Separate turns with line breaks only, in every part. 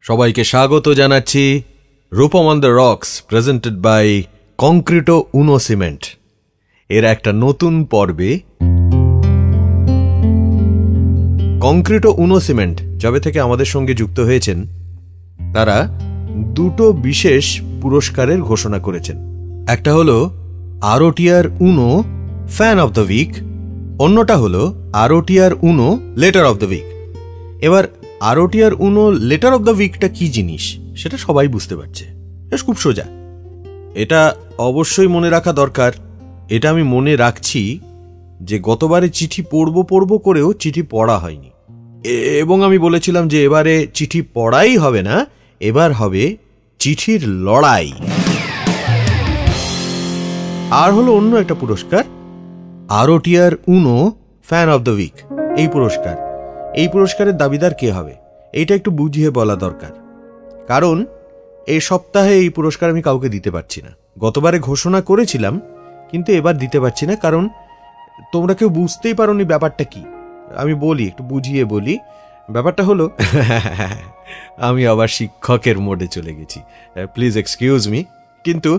সবাইকে স্বাগত জানাচ্ছি Rupam on the rocks presented by Concreto Uno cement এর একটা নতুন পর্বে। কংক্রিটো উনো সিমেন্ট যবে থেকে আমাদের সঙ্গে যুক্ত হয়েছেন তারা দুটো বিশেষ পুরস্কারের ঘোষণা করেছেন। একটা হলো আরওটিআর উনো ফ্যান অফ দ্য উইক, অন্যটা হলো আরওটিআর উনো লেটার অফ দ্য উইক। এবার আরওটিআর উনো লেটার অফ দ্য উইকটা কি জিনিস সেটা সবাই বুঝতে পারছে, খুব সোজা। এটা অবশ্যই মনে রাখা দরকার। এটা আমি মনে রাখছি যে গতবারে চিঠি পড়ব করেও চিঠি পড়া হয়নি, এবং আমি বলেছিলাম যে এবারে চিঠি পড়াই হবে না, এবার হবে চিঠির লড়াই। আর হলো অন্য একটা পুরস্কার, আরওটিআর উনো ফ্যান অফ দ্য উইক। এই পুরস্কারের দাবিদার কে হবে এইটা একটু বুঝিয়ে বলা দরকার, কারণ এই সপ্তাহে এই পুরস্কার আমি কাউকে দিতে পারছি না। গতবারে ঘোষণা করেছিলাম কিন্তু এবার দিতে পারছি না, কারণ তোমরা কেউ বুঝতেই পারোনি ব্যাপারটা কি। আমি বলি, একটু বুঝিয়ে বলি। ব্যাপারটা হলো আমি আবার শিক্ষকের মোডে চলে গেছি, প্লিজ এক্সকিউজ মি। কিন্তু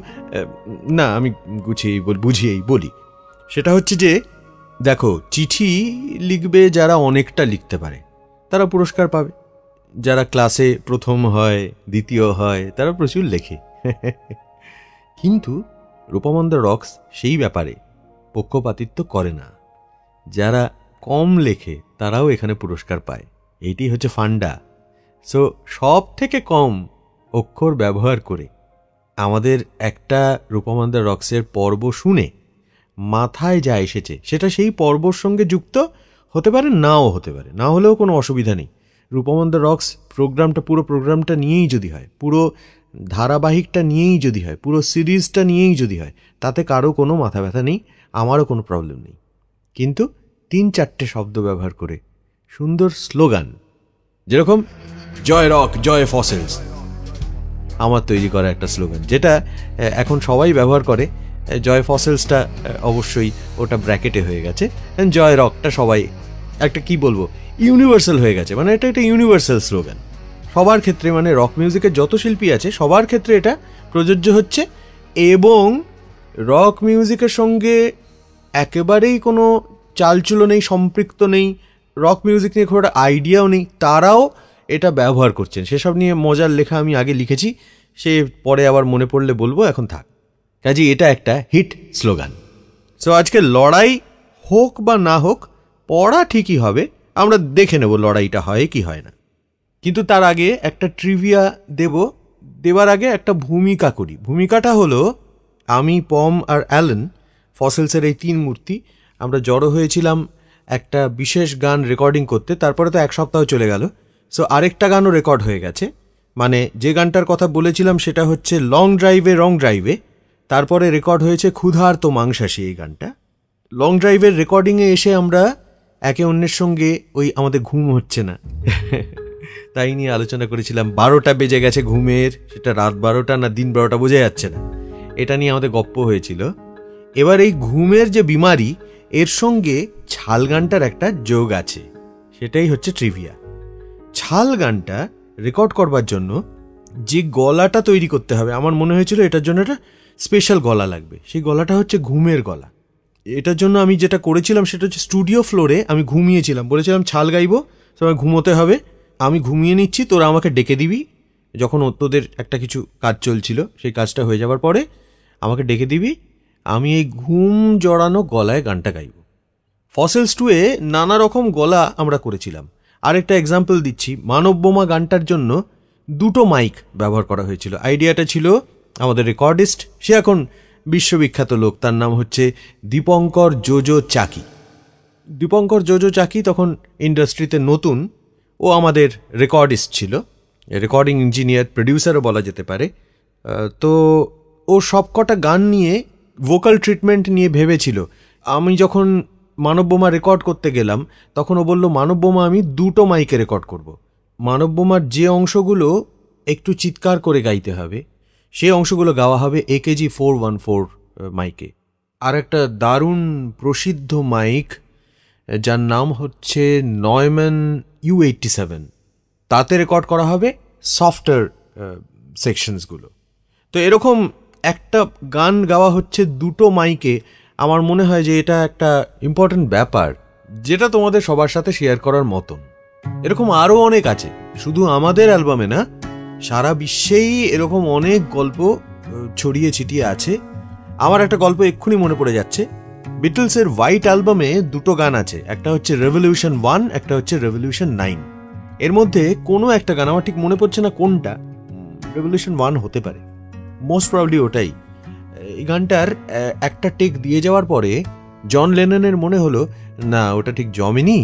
না, আমি বুঝিয়েই বলি। সেটা হচ্ছে যে দেখো, চিঠি লিখবে যারা অনেকটা লিখতে পারে তারা পুরস্কার পাবে, যারা ক্লাসে প্রথম হয় দ্বিতীয় হয় তারা প্রচুর লেখে। কিন্তু রূপম অন দ্য রক্স সেই ব্যাপারে পক্ষপাতিত্ব করে না। যারা কম লেখে তারাও এখানে পুরস্কার পায়, এইটি হচ্ছে ফান্ডা। সো সব থেকে কম অক্ষর ব্যবহার করে আমাদের একটা রূপম অন দ্য রক্সের পর্ব শুনে মাথায় যা এসেছে সেটা সেই পর্বর সঙ্গে যুক্ত হতে পারে, নাও হতে পারে, না হলেও কোনো অসুবিধা নেই। রূপম অন দ্য রক্স প্রোগ্রামটা, পুরো প্রোগ্রামটা নিয়েই যদি হয়, পুরো ধারাবাহিকটা নিয়েই যদি হয়, পুরো সিরিজটা নিয়েই যদি হয়, তাতে কারো কোনো মাথা ব্যথা নেই, আমারও কোনো প্রবলেম নেই। কিন্তু 3-4টে শব্দ ব্যবহার করে সুন্দর স্লোগান, যেরকম জয় রক জয় ফসেলস, আমার তৈরি করা একটা স্লোগান, যেটা এখন সবাই ব্যবহার করে। জয় ফসেলসটা অবশ্যই ওটা ব্র্যাকেটে হয়ে গেছে, জয় রকটা সবাই একটা কি বলবো ইউনিভার্সাল হয়ে গেছে, মানে এটা একটা ইউনিভার্সাল স্লোগান সবার ক্ষেত্রে, মানে রক মিউজিকের যত শিল্পী আছে সবার ক্ষেত্রে এটা প্রযোজ্য হচ্ছে। এবং রক মিউজিকের সঙ্গে একেবারেই কোনো চালচুলো নেই, সম্পৃক্ত নেই, রক মিউজিক নিয়ে খুব একটা আইডিয়াও নেই, তারাও এটা ব্যবহার করছেন। সেসব নিয়ে মজার লেখা আমি আগে লিখেছি, সে পরে আবার মনে পড়লে বলবো, এখন থাক। কাজে এটা একটা হিট স্লোগান। সো আজকে লড়াই হোক বা না হোক, পড়া ঠিকই হবে, আমরা দেখে নেব লড়াইটা হয় কি হয় না। কিন্তু তার আগে একটা ট্রিভিয়া দেবার আগে একটা ভূমিকা করি। ভূমিকাটা হলো, আমি, পম আর অ্যালেন, ফসেলসের এই 3 মূর্তি, আমরা জড়ো হয়েছিলাম একটা বিশেষ গান রেকর্ডিং করতে। তারপরে তো 1 সপ্তাহ চলে গেল, সো আরেকটা গানও রেকর্ড হয়ে গেছে। মানে যে গানটার কথা বলেছিলাম সেটা হচ্ছে লং ড্রাইভে রং ড্রাইভে, তারপরে রেকর্ড হয়েছে ক্ষুধার্ত মাংসাশী এই গানটা। লং ড্রাইভের রেকর্ডিংয়ে এসে আমরা একে অন্যের সঙ্গে আমাদের ঘুম হচ্ছে না তাই নিয়ে আলোচনা করেছিলাম। 12টা বেজে গেছে ঘুমের, সেটা রাত 12টা না দিন 12টা বোঝা যাচ্ছে না, এটা নিয়ে আমাদের গপ্প হয়েছিল। এবার এই ঘুমের যে বিমারি, এর সঙ্গে ছাল গানটার একটা যোগ আছে, সেটাই হচ্ছে ট্রিভিয়া। ছাল গানটা রেকর্ড করবার জন্য যে গলাটা তৈরি করতে হবে, আমার মনে হয়েছিল এটার জন্য একটা স্পেশাল গলা লাগবে। সেই গলাটা হচ্ছে ঘুমের গলা। এটার জন্য আমি যেটা করেছিলাম সেটা হচ্ছে স্টুডিও ফ্লোরে আমি ঘুমিয়েছিলাম, বলেছিলাম ছাল গাইবো, তোমায় ঘুমোতে হবে, আমি ঘুমিয়ে নিচ্ছি, তোরা আমাকে ডেকে দিবি যখন তোদের একটা কিছু কাজ চলছিল, সেই কাজটা হয়ে যাবার পরে আমাকে ডেকে দিবি, আমি এই ঘুম জড়ানো গলায় গানটা গাইব। ফসেলস 2-এ নানা রকম গলা আমরা করেছিলাম। আরেকটা এক্সাম্পল দিচ্ছি, মানব বোমা গানটার জন্য 2টো মাইক ব্যবহার করা হয়েছিল। আইডিয়াটা ছিল আমাদের রেকর্ডিস্ট, সে এখন বিশ্ববিখ্যাত লোক, তার নাম হচ্ছে দীপঙ্কর জোজো চাকি। দীপঙ্কর জোজো চাকি তখন ইন্ডাস্ট্রিতে নতুন, ও আমাদের রেকর্ডিস্ট ছিল, রেকর্ডিং ইঞ্জিনিয়ার, প্রডিউসারও বলা যেতে পারে। তো ও সবকটা গান নিয়ে ভোকাল ট্রিটমেন্ট নিয়ে ভেবেছিল। আমি যখন মানব বোমা রেকর্ড করতে গেলাম তখন ও বলল, মানব বোমা আমি 2টো মাইকে রেকর্ড করব। মানব বোমার যে অংশগুলো একটু চিৎকার করে গাইতে হবে সেই অংশগুলো গাওয়া হবে AKG 414 মাইকে। আর একটা দারুণ প্রসিদ্ধ মাইক যার নাম হচ্ছে নয়ম্যান U87, তাতে রেকর্ড করা হবে সফটার সেকশনসগুলো। তো এরকম একটা গান গাওয়া হচ্ছে দুটো মাইকে, আমার মনে হয় যে এটা একটা ইম্পর্টেন্ট ব্যাপার যেটা তোমাদের সবার সাথে শেয়ার করার মতন। এরকম আরও অনেক আছে, শুধু আমাদের অ্যালবামে না, সারা বিশ্বেই এরকম অনেক গল্প ছড়িয়ে ছিটিয়ে আছে। আমার একটা গল্প এক্ষুনি মনে পড়ে যাচ্ছে। বিটলসের হোয়াইট অ্যালবামে দুটো গান আছে, একটা হচ্ছে রেভলিউশন 1, একটা হচ্ছে রেভলিউশন 9। এর মধ্যে কোনো একটা গান, আমার ঠিক মনে পড়ছে না কোনটা, রেভলিউশন 1 হতে পারে, মোস্ট প্রবাবলি ওটাই। এই গানটার একটা টেক দিয়ে যাওয়ার পরে জন লেননের মনে হলো না ওটা ঠিক জমেনি,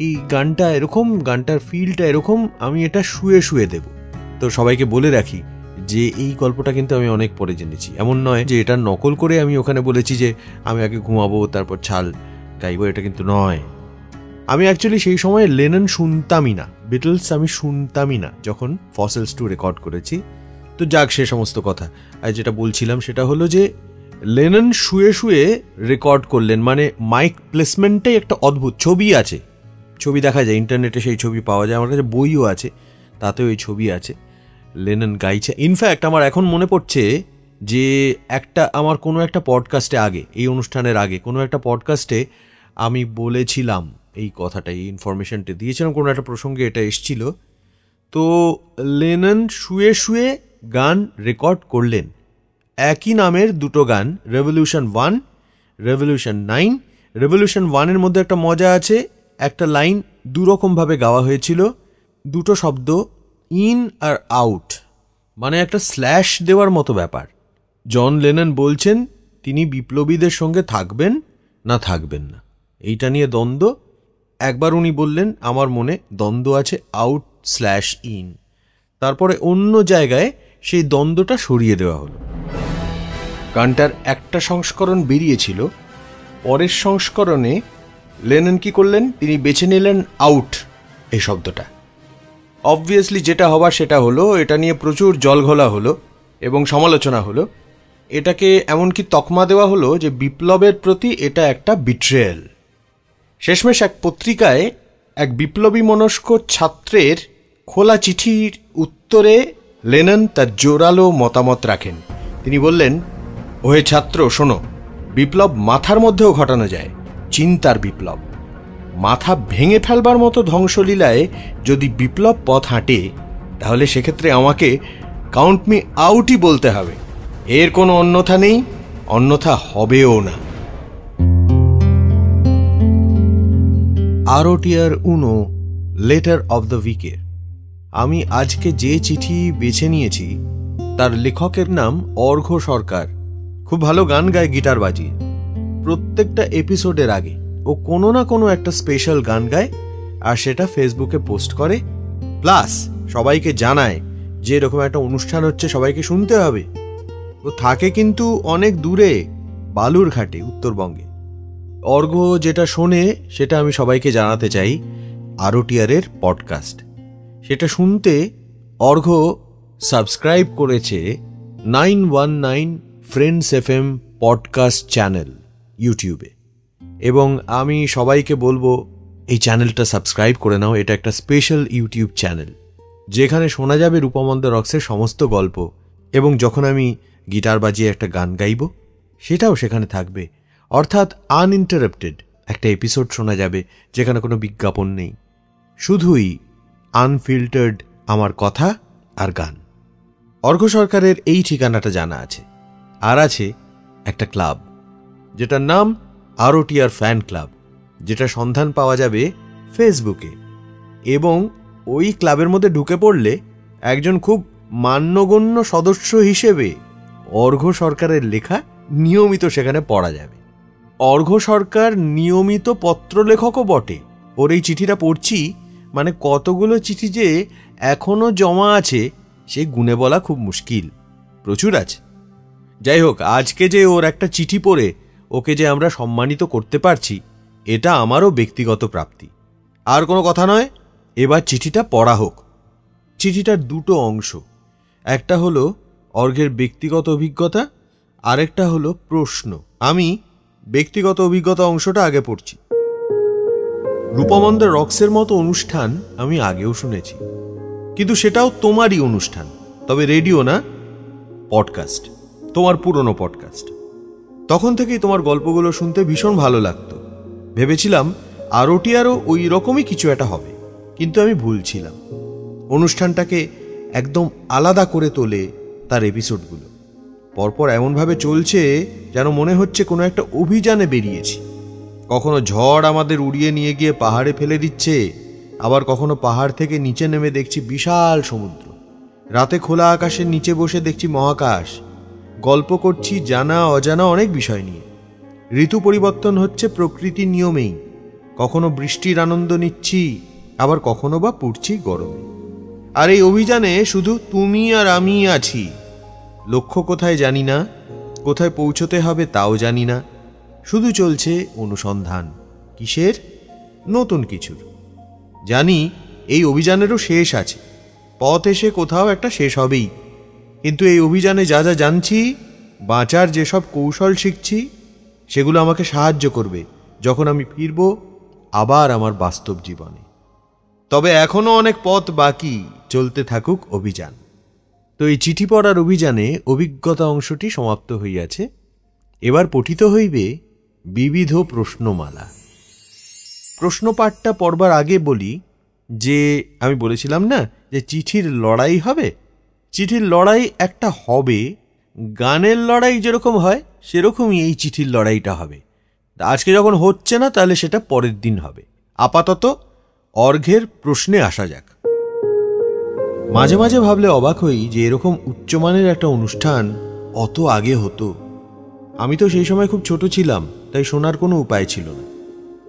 এই গানটা এরকম, গানটার ফিলটা এরকম, আমি এটা শুয়ে শুয়ে দেব। তো সবাইকে বলে রাখি যে এই গল্পটা কিন্তু আমি অনেক পরে জেনেছি, এমন নয় যে এটা নকল করে আমি ওখানে বলেছি যে আমি আগে ঘুমাবো তারপর ছাল গাইবো, এটা কিন্তু নয়। আমি অ্যাকচুয়ালি সেই সময় লেনন শুনতামই না, বিটলস আমি শুনতামই না যখন ফসিলস 2 রেকর্ড করেছি। তো যাক, সে সমস্ত কথা। আর যেটা বলছিলাম সেটা হলো যে লেনন শুয়ে শুয়ে রেকর্ড করলেন, মানে মাইক প্লেসমেন্টটাই একটা অদ্ভুত। ছবি আছে, ছবি দেখা যায় ইন্টারনেটে, সেই ছবি পাওয়া যায়, আমার কাছে বইও আছে, তাতেও এই ছবি আছে, লেনন গাইছে। ইনফ্যাক্ট আমার এখন মনে পড়ছে যে আমার কোনো একটা পডকাস্টে আগে, এই অনুষ্ঠানের আগে কোনো একটা পডকাস্টে আমি বলেছিলাম এই কথাটা, এই ইনফরমেশনটা দিয়েছিলাম, কোনো একটা প্রসঙ্গে এটা এসছিল। তো লেনন শুয়ে শুয়ে গান রেকর্ড করলেন, একই নামের দুটো গান, রেভলিউশন 1, রেভলিউশন 9। রেভলিউশন 1-এর মধ্যে একটা মজা আছে, একটা লাইন দুরকমভাবে গাওয়া হয়েছিল, দুটো শব্দ ইন আর আউট, মানে একটা স্ল্যাশ দেওয়ার মতো ব্যাপার। জন লেনন বলছেন তিনি বিপ্লবীদের সঙ্গে থাকবেন না থাকবেন না, এইটা নিয়ে দ্বন্দ্ব। একবার উনি বললেন আমার মনে দ্বন্দ্ব আছে আউট/ইন, তারপরে অন্য জায়গায় সেই দ্বন্দ্বটা সরিয়ে দেওয়া হলো। গানটার একটা সংস্করণ বেরিয়েছিল, পরের সংস্করণে লেনন কি করলেন, তিনি বেছে নিলেন আউট এই শব্দটা। অবভিয়াসলি যেটা হবার সেটা হলো, এটা নিয়ে প্রচুর জলঘোলা হলো এবং সমালোচনা হলো। এটাকে এমনকি তকমা দেওয়া হলো যে বিপ্লবের প্রতি এটা একটা বিট্রেয়াল। শেষমেশ এক পত্রিকায় এক বিপ্লবী মনস্ক ছাত্রের খোলা চিঠির উত্তরে লেনন তার জোরালো মতামত রাখেন। তিনি বললেন, ওহে ছাত্র শোনো, বিপ্লব মাথার মধ্যেও ঘটানো যায়, চিন্তার বিপ্লব। মাথা ভেঙে ফেলবার মতো ধ্বংসলীলায় যদি বিপ্লব পথ হাঁটে, তাহলে সেক্ষেত্রে আমাকে কাউন্ট মি আউটই বলতে হবে, এর কোনো অন্যথা নেই, অন্যথা হবেও না। ROTR UNO letter of the উইকের আমি আজকে যে চিঠি বেছে নিয়েছি তার লেখকের নাম অর্ঘ্য সরকার। খুব ভালো গান গায় গিটার বাজিয়ে। প্রত্যেকটা এপিসোডের আগে ও কোনো না কোনো একটা স্পেশাল গান গায়, আর সেটা ফেসবুকে পোস্ট করে, প্লাস সবাইকে জানায় যে এরকম একটা অনুষ্ঠান হচ্ছে, সবাইকে শুনতে হবে। ও থাকে কিন্তু অনেক দূরে, বালুরঘাটে, উত্তরবঙ্গে। অর্ঘ্য যেটা শোনে সেটা আমি সবাইকে জানাতে চাই, ROTR-এর পডকাস্ট। সেটা শুনতে অর্ঘ্য সাবস্ক্রাইব করেছে 919 ফ্রেন্ডস FM পডকাস্ট চ্যানেল ইউটিউবে। এবং আমি সবাইকে বলবো এই চ্যানেলটা সাবস্ক্রাইব করে নাও। এটা একটা স্পেশাল ইউটিউব চ্যানেল যেখানে শোনা যাবে রূপমন্দ রক্সের সমস্ত গল্প, এবং যখন আমি গিটার বাজিয়ে একটা গান গাইব সেটাও সেখানে থাকবে। অর্থাৎ আনইন্টারাপ্টেড একটা এপিসোড শোনা যাবে যেখানে কোনো বিজ্ঞাপন নেই, শুধুই আনফিল্টার্ড আমার কথা আর গান। অর্ঘ্য সরকারের এই ঠিকানাটা জানা আছে। আর আছে একটা ক্লাব যেটার নাম ROTR ফ্যান ক্লাব, যেটা সন্ধান পাওয়া যাবে ফেসবুকে। এবং ওই ক্লাবের মধ্যে ঢুকে পড়লে একজন খুব মান্যগণ্য সদস্য হিসেবে অর্ঘ্য সরকারের লেখা নিয়মিত সেখানে পড়া যাবে। অর্ঘ্য সরকার নিয়মিত পত্রলেখকও বটে। ওর এই চিঠিটা পড়ছি, মানে কতগুলো চিঠি যে এখনো জমা আছে সে গুণে বলা খুব মুশকিল, প্রচুর আছে। যাই হোক, আজকে যে ওর একটা চিঠি পড়ে ওকে যে আমরা সম্মানিত করতে পারছি, এটা আমারও ব্যক্তিগত প্রাপ্তি। আর কোনো কথা নয়, এবার চিঠিটা পড়া হোক। চিঠিটার দুটো অংশ, একটা হলো অর্ঘ্যের ব্যক্তিগত অভিজ্ঞতা, আরেকটা হলো প্রশ্ন। আমি ব্যক্তিগত অভিজ্ঞতা অংশটা আগে পড়ছি। রূপমন্দ রক্সের মতো অনুষ্ঠান আমি আগেও শুনেছি, কিন্তু সেটাও তোমারই অনুষ্ঠান, তবে রেডিও না, পডকাস্ট, তোমার পুরনো পডকাস্ট। তখন থেকেই তোমার গল্পগুলো শুনতে ভীষণ ভালো লাগতো। ভেবেছিলাম আরওটিআরও ওই রকমই কিছু একটা হবে, কিন্তু আমি ভুল ছিলাম। অনুষ্ঠানটাকে একদম আলাদা করে তোলে তার এপিসোডগুলো। পরপর এমনভাবে চলছে যেন মনে হচ্ছে কোনো একটা অভিযানে বেরিয়েছি। কখনো ঝড় আমাদের উড়িয়ে নিয়ে গিয়ে পাহাড়ে ফেলে দিচ্ছে, আবার কখনো পাহাড় থেকে নিচে নেমে দেখছি বিশাল সমুদ্র। রাতে খোলা আকাশের নিচে বসে দেখছি মহাকাশ। গল্প করছি জানা অজানা অনেক বিষয় নিয়ে। ঋতু পরিবর্তন হচ্ছে প্রকৃতির নিয়মেই। কখনো বৃষ্টির আনন্দ নিচ্ছি, আবার কখনো বা পুড়ছি গরমে। আর এই অভিযানে শুধু তুমি আর আমি আছি। লক্ষ্য কোথায় জানি না, কোথায় পৌঁছতে হবে তাও জানি না। শুধু চলছে অনুসন্ধান। কিসের? নতুন কিছুর। জানি এই অভিযানেরও শেষ আছে, পথ এসে কোথাও একটা শেষ হবেই। কিন্তু এই অভিযানে যা যা জানছি, বাঁচার যেসব কৌশল শিখছি, সেগুলো আমাকে সাহায্য করবে যখন আমি ফিরব আবার আমার বাস্তব জীবনে। তবে এখনও অনেক পথ বাকি, চলতে থাকুক অভিযান। তো এই চিঠি পড়ার অভিযানে অভিজ্ঞতা অংশটি সমাপ্ত হইয়াছে। এবার পঠিত হইবে বিবিধ প্রশ্নমালা। প্রশ্নপাঠটা পড়বার আগে বলি যে আমি বলেছিলাম না যে চিঠির লড়াই হবে। চিঠির লড়াই একটা হবে, গানের লড়াই যেরকম হয় সেরকমই এই চিঠির লড়াইটা হবে। আজকে যখন হচ্ছে না তাহলে সেটা পরের দিন হবে। আপাতত অর্ঘ্যের প্রশ্নে আসা যাক। মাঝে মাঝে ভাবলে অবাক হই যে এরকম উচ্চমানের একটা অনুষ্ঠান অত আগে হতো। আমি তো সেই সময় খুব ছোট ছিলাম, তাই শোনার কোনো উপায় ছিল না।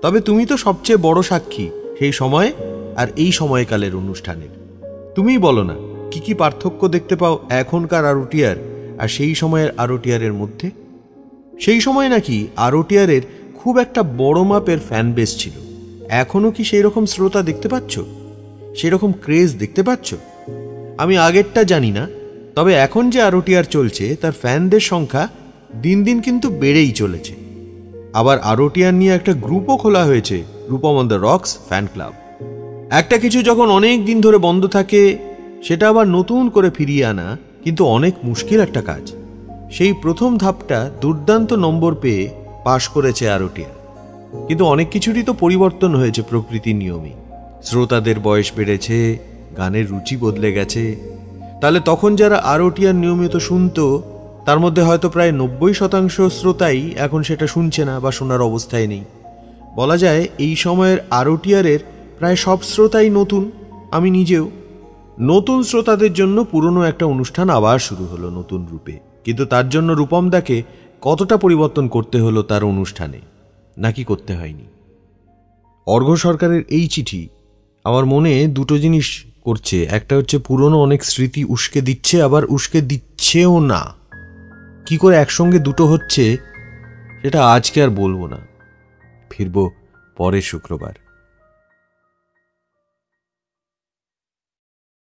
তবে তুমি তো সবচেয়ে বড় সাক্ষী সেই সময় আর এই সময়কালের অনুষ্ঠানের। তুমিই বলো না কি কি পার্থক্য দেখতে পাও এখনকার আরওটিআর আর সেই সময়ের আরওটিআরের মধ্যে। সেই সময় নাকি আরওটিআরের খুব একটা বড় মাপের ফ্যান বেস ছিল। এখনও কি সেই রকম শ্রোতা দেখতে পাচ্ছ? সেই রকম ক্রেজ দেখতে পাচ্ছ? আমি আগেরটা জানি না, তবে এখন যে আরওটিআর চলছে তার ফ্যানদের সংখ্যা দিন দিন কিন্তু বেড়েই চলেছে। আবার আরওটিআর নিয়ে একটা গ্রুপও খোলা হয়েছে, Rupam on the rocks fan club. একটা কিছু যখন অনেক দিন ধরে বন্ধ থাকে, সেটা আবার নতুন করে ফিরিয়ে আনা কিন্তু অনেক মুশকিল একটা কাজ। সেই প্রথম ধাপটা দুর্দান্ত নম্বর পেয়ে পাশ করেছে আরওটিআর। কিন্তু অনেক কিছুরই তো পরিবর্তন হয়েছে প্রকৃতির নিয়মে। শ্রোতাদের বয়স বেড়েছে, গানের রুচি বদলে গেছে। তাহলে তখন যারা আরওটিআর নিয়মিত শুনতো তার মধ্যে হয়তো প্রায় 90% শ্রোতাই এখন সেটা শুনছে না বা শোনার অবস্থায় নেই। বলা যায় এই সময়ের আরওটিআরের প্রায় সব শ্রোতাই নতুন, আমি নিজেও। নতুন শ্রোতাদের জন্য পুরনো একটা অনুষ্ঠান আবার শুরু হলো নতুন রূপে। কিন্তু তার জন্য রূপমদাকে কতটা পরিবর্তন করতে হলো তার অনুষ্ঠানে, নাকি করতে হয়নি? অর্ঘ্য সরকারের এই চিঠি আমার মনে দুটো জিনিস করছে। একটা হচ্ছে পুরনো অনেক স্মৃতি উস্কে দিচ্ছে, আবার উস্কে দিচ্ছেও না। কি করে একসঙ্গে দুটো হচ্ছে সেটা আজকে আর বলবো না, ফিরবো পরের শুক্রবার।